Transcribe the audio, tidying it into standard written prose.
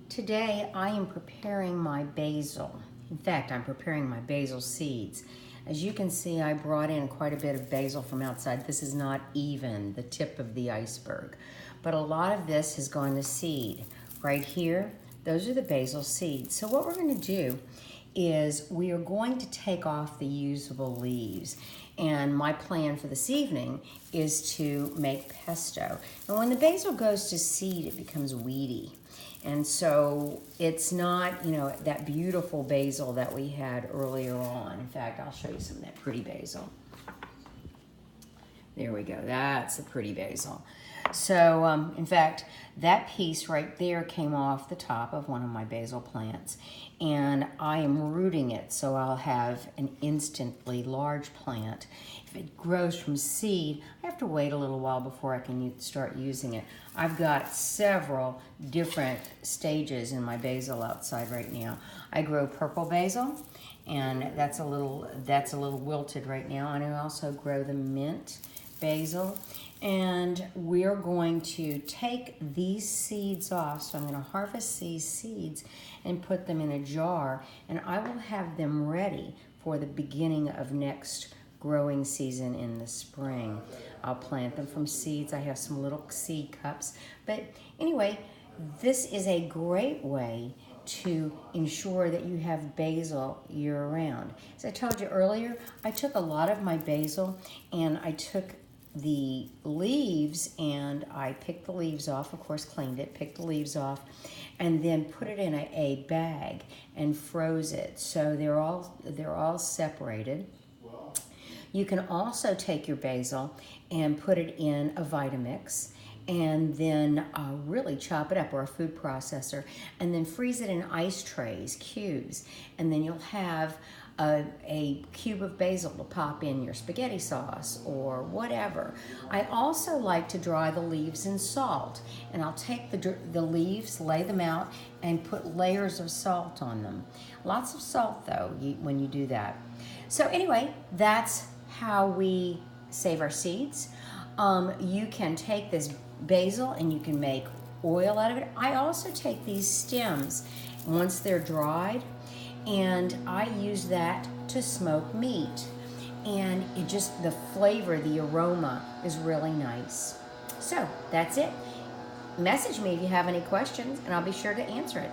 Today I am preparing my basil. In fact, I'm preparing my basil seeds. As you can see, I brought in quite a bit of basil from outside. This is not even the tip of the iceberg, but a lot of this has gone to seed. Right here, those are the basil seeds. So what we're going to do is we are going to take off the usable leaves. And my plan for this evening is to make pesto. And when the basil goes to seed, it becomes weedy. And so it's not, that beautiful basil that we had earlier on. In fact, I'll show you some of that pretty basil. There we go. That's a pretty basil. So, in fact, that piece right there came off the top of one of my basil plants. And I am rooting it so I'll have an instantly large plant. If it grows from seed, I have to wait a little while before I can start using it. I've got several different stages in my basil outside right now. I grow purple basil, and that's a little wilted right now. And I also grow the mint basil, and we're going to take these seeds off. So I'm going to harvest these seeds and put them in a jar, and I will have them ready for the beginning of next growing season in the spring. I'll plant them from seeds. I have some little seed cups, but anyway, this is a great way to ensure that you have basil year-round. As I told you earlier, I took a lot of my basil and I took the leaves and I picked the leaves off, of course cleaned it, picked the leaves off, and then put it in a bag and froze it. So they're all separated. You can also take your basil and put it in a Vitamix and then really chop it up, or a food processor, and then freeze it in ice trays, cubes, and then you'll have a cube of basil to pop in your spaghetti sauce or whatever. I also like to dry the leaves in salt, and I'll take the leaves, lay them out, and put layers of salt on them. Lots of salt though when you do that. So anyway, that's how we save our seeds. You can take this basil and you can make oil out of it. I also take these stems once they're dried, and I use that to smoke meat. And it just, the flavor, the aroma is really nice. So that's it. Message me if you have any questions and I'll be sure to answer it.